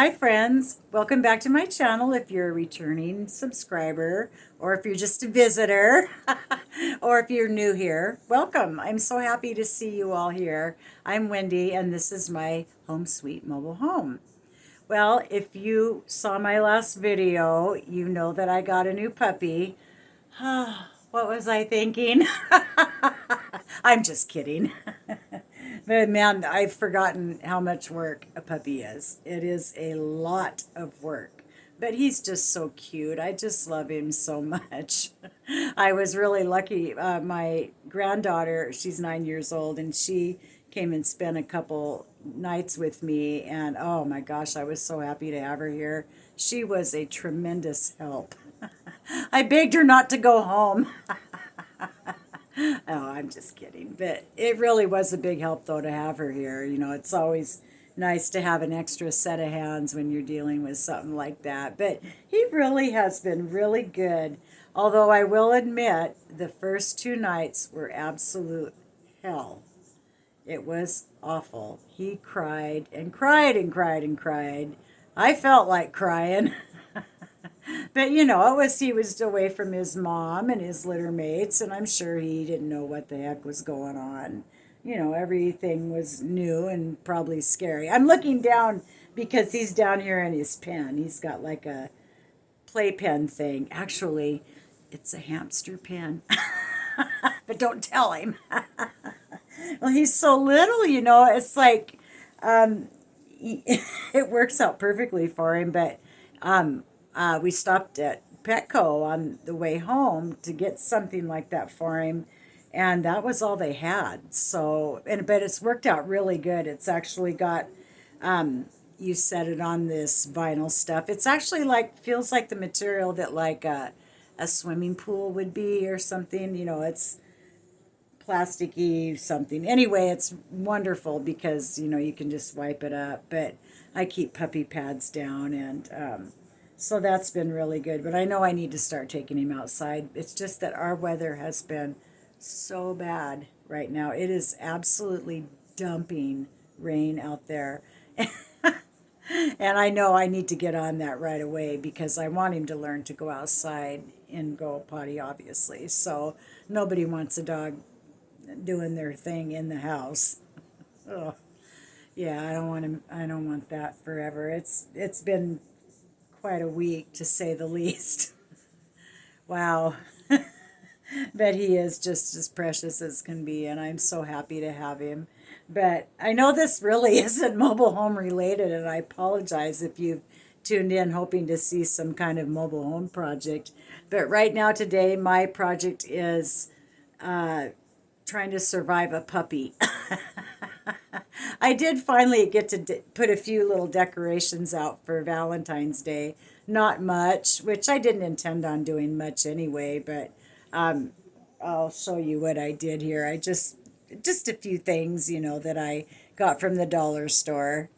Hi friends, welcome back to my channel if you're a returning subscriber or if you're just a visitor or if you're new here. Welcome. I'm so happy to see you all here. I'm Wendy and this is my home sweet mobile home. Well, if you saw my last video, you know that I got a new puppy. What was I thinking? I'm just kidding. But man, I've forgotten how much work a puppy is. It is a lot of work. But he's just so cute. I just love him so much. I was really lucky. My granddaughter, she's 9 years old, and she came and spent a couple nights with me. And oh my gosh, I was so happy to have her here. She was a tremendous help. I begged her not to go home. Oh, I'm just kidding. But it really was a big help, though, to have her here. You know, it's always nice to have an extra set of hands when you're dealing with something like that. But he really has been really good. Although I will admit, the first 2 nights were absolute hell. It was awful. He cried and cried and cried and cried. I felt like crying. But you know, he was away from his mom and his litter mates, and I'm sure he didn't know what the heck was going on. You know, everything was new and probably scary. I'm looking down because he's down here in his pen. He's got like a playpen thing. Actually, it's a hamster pen. But don't tell him. Well, he's so little, you know. It's like it works out perfectly for him, but we stopped at Petco on the way home to get something like that for him, and that was all they had. So, but it's worked out really good. It's actually got you set it on this vinyl stuff. It's actually like feels like the material that like a swimming pool would be or something. You know, it's plasticky something. Anyway, it's wonderful because you know you can just wipe it up. But I keep puppy pads down, and so that's been really good. But I know I need to start taking him outside. It's just that our weather has been so bad right now. It is absolutely dumping rain out there. And I know I need to get on that right away because I want him to learn to go outside and go potty, obviously. So nobody wants a dog doing their thing in the house. Oh, yeah, I don't want him. I don't want that forever. It's been quite a week to say the least. Wow. But he is just as precious as can be, and I'm so happy to have him. But I know this really isn't mobile home related, and I apologize if you've tuned in hoping to see some kind of mobile home project. But right now, today, my project is trying to survive a puppy. I did finally get to put a few little decorations out for Valentine's Day. Not much, which I didn't intend on doing much anyway, but I'll show you what I did here. Just a few things, you know, that I got from the dollar store.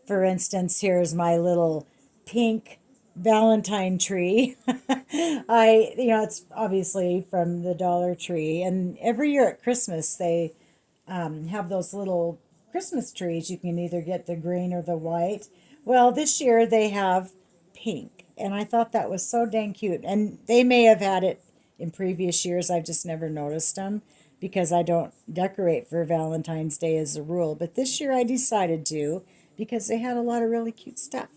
For instance, here's my little pink Valentine tree. It's obviously from the Dollar Tree, and every year at Christmas they have those little Christmas trees. You can either get the green or the white. Well, this year they have pink, and I thought that was so dang cute. And they may have had it in previous years. I've just never noticed them because I don't decorate for Valentine's Day as a rule. But this year I decided to because they had a lot of really cute stuff.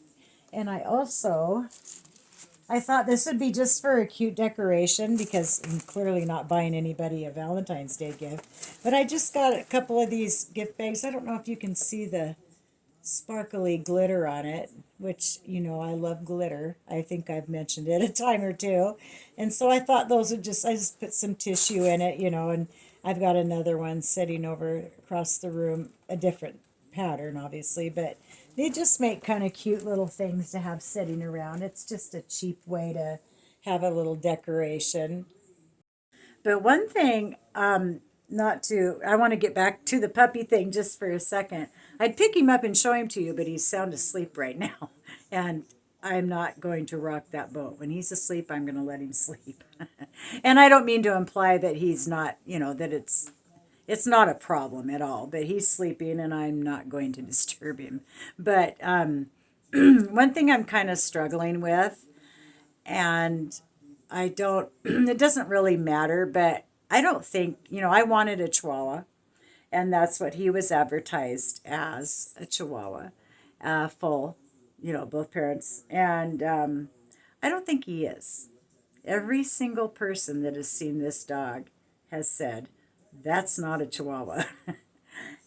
And I thought this would be just for a cute decoration because I'm clearly not buying anybody a Valentine's Day gift. But I just got a couple of these gift bags. I don't know if you can see the sparkly glitter on it, which, you know, I love glitter. I think I've mentioned it a time or two. And so I thought I just put some tissue in it, you know, and I've got another one sitting over across the room, a different pattern, obviously, but they just make kind of cute little things to have sitting around. It's just a cheap way to have a little decoration. But one thing, not to, I want to get back to the puppy thing just for a second. I'd pick him up and show him to you, but he's sound asleep right now. And I'm not going to rock that boat. When he's asleep, I'm going to let him sleep. And I don't mean to imply that he's not, you know, that it's not a problem at all. But he's sleeping, and I'm not going to disturb him. But one thing I'm kind of struggling with, and I don't, it doesn't really matter, but I don't think, I wanted a Chihuahua, and that's what he was advertised as, a Chihuahua, full, both parents. And I don't think he is. Every single person that has seen this dog has said, that's not a Chihuahua.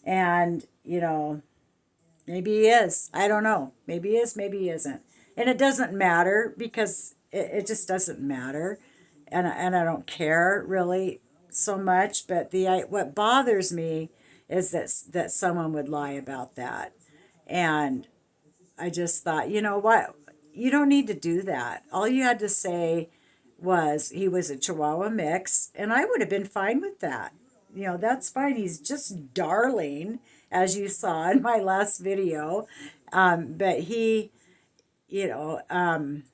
And, maybe he is. I don't know. Maybe he is, maybe he isn't. And it doesn't matter because it just doesn't matter. And I don't care really so much. But what bothers me is that someone would lie about that. And I just thought, you know what? You don't need to do that. All you had to say was he was a Chihuahua mix, and I would have been fine with that. That's fine. He's just darling, as you saw in my last video. But he, you know, um,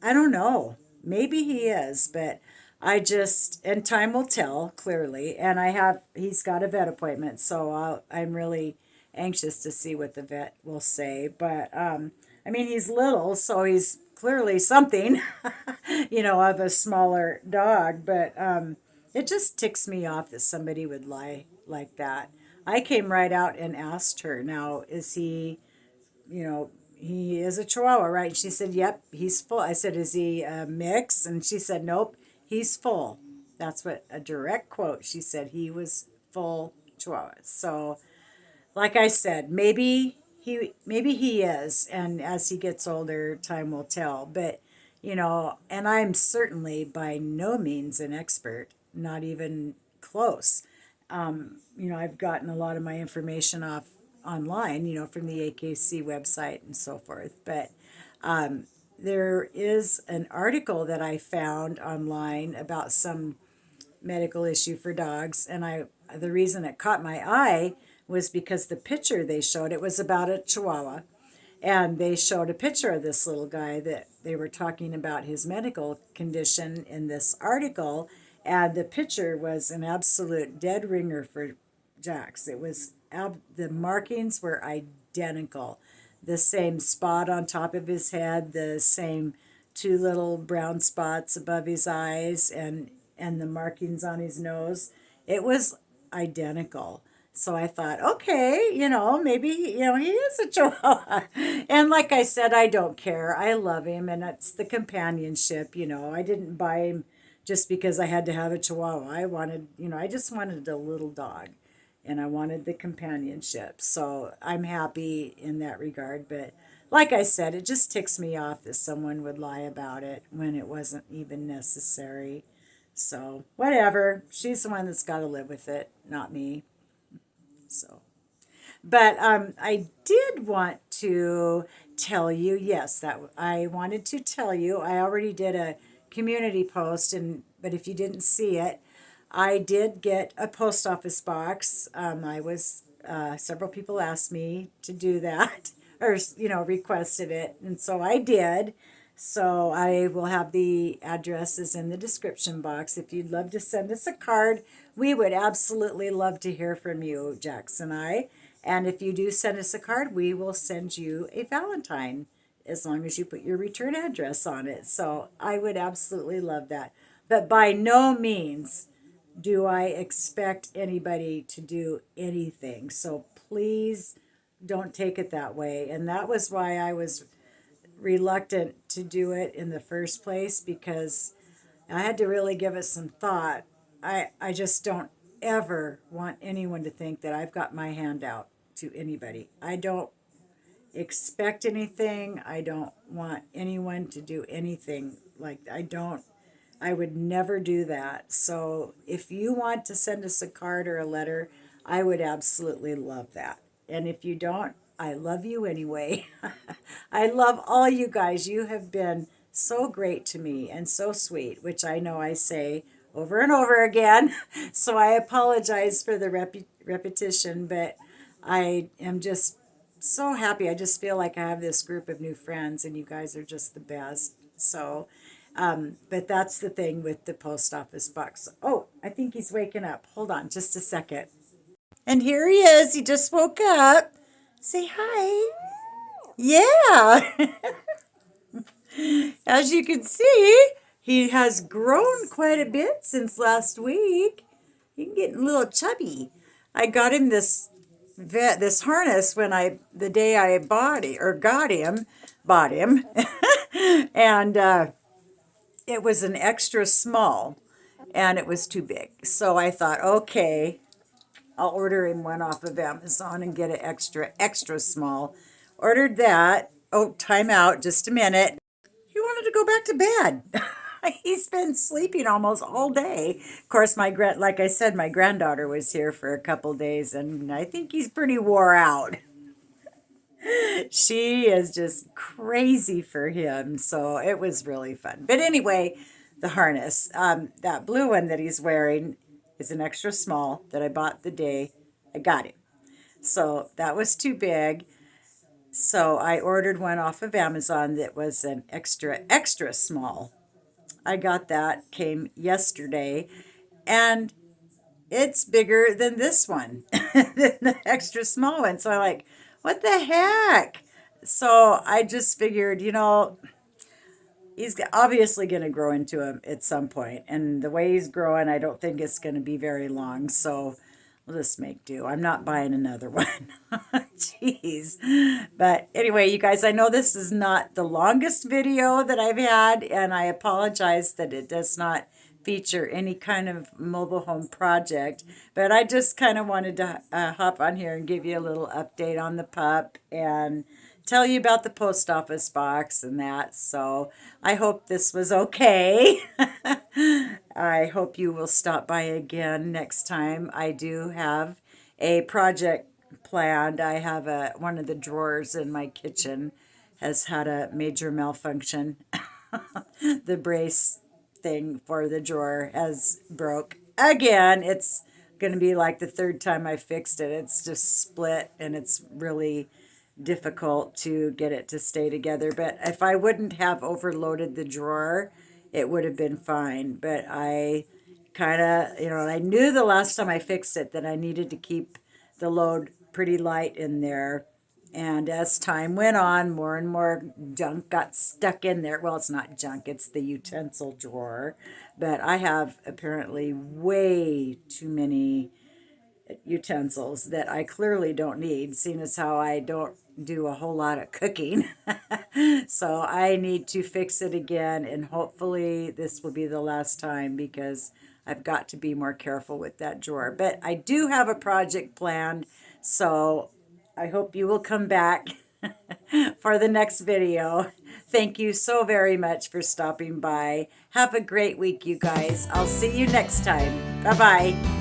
I don't know. Maybe he is, but and time will tell, clearly. And he's got a vet appointment, so I'm really anxious to see what the vet will say. But, I mean, he's little, so he's clearly something, of a smaller dog. But, it just ticks me off that somebody would lie like that. I came right out and asked her, now, is he is a Chihuahua, right? And she said, yep, he's full. I said, is he a mix? And she said, nope, he's full. That's what a direct quote. She said he was full Chihuahua. So, like I said, maybe he is, and as he gets older, time will tell. But and I'm certainly by no means an expert, not even close. I've gotten a lot of my information off online, from the AKC website and so forth. But there is an article that I found online about some medical issue for dogs, and the reason it caught my eye was because the picture they showed, it was about a Chihuahua, and they showed a picture of this little guy that they were talking about his medical condition in this article. And the picture was an absolute dead ringer for Jax. The markings were identical. The same spot on top of his head, the same two little brown spots above his eyes, and the markings on his nose. It was identical. So I thought, okay, maybe, he is a Chihuahua. And like I said, I don't care. I love him, and that's the companionship. I didn't buy him just because I had to have a Chihuahua. I just wanted a little dog, and I wanted the companionship. So I'm happy in that regard. But like I said, it just ticks me off that someone would lie about it when it wasn't even necessary. So whatever. She's the one that's got to live with it, not me. So, but I did want to tell you, yes, that I wanted to tell you. I already did a community post, but if you didn't see it, I did get a post office box. I was Several people asked me to do that, or requested it, and so I did. So I will have the addresses in the description box. If you'd love to send us a card, we would absolutely love to hear from you, Jax and I. And if you do send us a card, we will send you a Valentine as long as you put your return address on it. So I would absolutely love that. But by no means do I expect anybody to do anything. So please don't take it that way. And that was why I was reluctant to do it in the first place, because I had to really give it some thought. I just don't ever want anyone to think that I've got my hand out to anybody. I don't expect anything. I don't want anyone to do anything I would never do that. So if you want to send us a card or a letter, I would absolutely love that. And if you don't, I love you anyway. I love all you guys. You have been so great to me and so sweet, which I know I say over and over again. So I apologize for the repetition, but I am just so happy. I just feel like I have this group of new friends, and you guys are just the best. So, but that's the thing with the post office box. Oh, I think he's waking up. Hold on just a second. And here he is. He just woke up. Say hi. Yeah. As you can see, he has grown quite a bit since last week. He's getting a little chubby. I got him this harness the day I bought it or bought him, and it was an extra small, and it was too big. So I thought, okay, I'll order him one off of Amazon and get it extra small. Ordered that. Oh, time out, just a minute. He wanted to go back to bed. He's been sleeping almost all day. Of course, like I said, my granddaughter was here for a couple days, and I think he's pretty wore out. She is just crazy for him, so it was really fun. But anyway, the harness, that blue one that he's wearing is an extra small that I bought the day I got him. So that was too big. So I ordered one off of Amazon that was an extra small. I got that, came yesterday, and it's bigger than this one, than the extra small one. So I'm like, what the heck? So I just figured, he's obviously going to grow into him at some point. And the way he's growing, I don't think it's going to be very long. So we'll just make do. I'm not buying another one. Jeez. But anyway, you guys, I know this is not the longest video that I've had, and I apologize that it does not feature any kind of mobile home project, but I just kind of wanted to hop on here and give you a little update on the pup and tell you about the post office box and that. So I hope this was okay. I hope you will stop by again next time. I do have a project planned. I have one of the drawers in my kitchen has had a major malfunction. The brace thing for the drawer has broke again. It's going to be like the third time I fixed it. It's just split, and it's really difficult to get it to stay together. But if I wouldn't have overloaded the drawer, it would have been fine. But I kind of, I knew the last time I fixed it that I needed to keep the load pretty light in there. And as time went on, more and more junk got stuck in there. Well, it's not junk, it's the utensil drawer. But I have apparently way too many utensils that I clearly don't need, seeing as how I don't do a whole lot of cooking. So I need to fix it again, and hopefully this will be the last time, because I've got to be more careful with that drawer. But I do have a project planned, so I hope you will come back for the next video. Thank you so very much for stopping by. Have a great week, you guys. I'll see you next time. Bye-bye.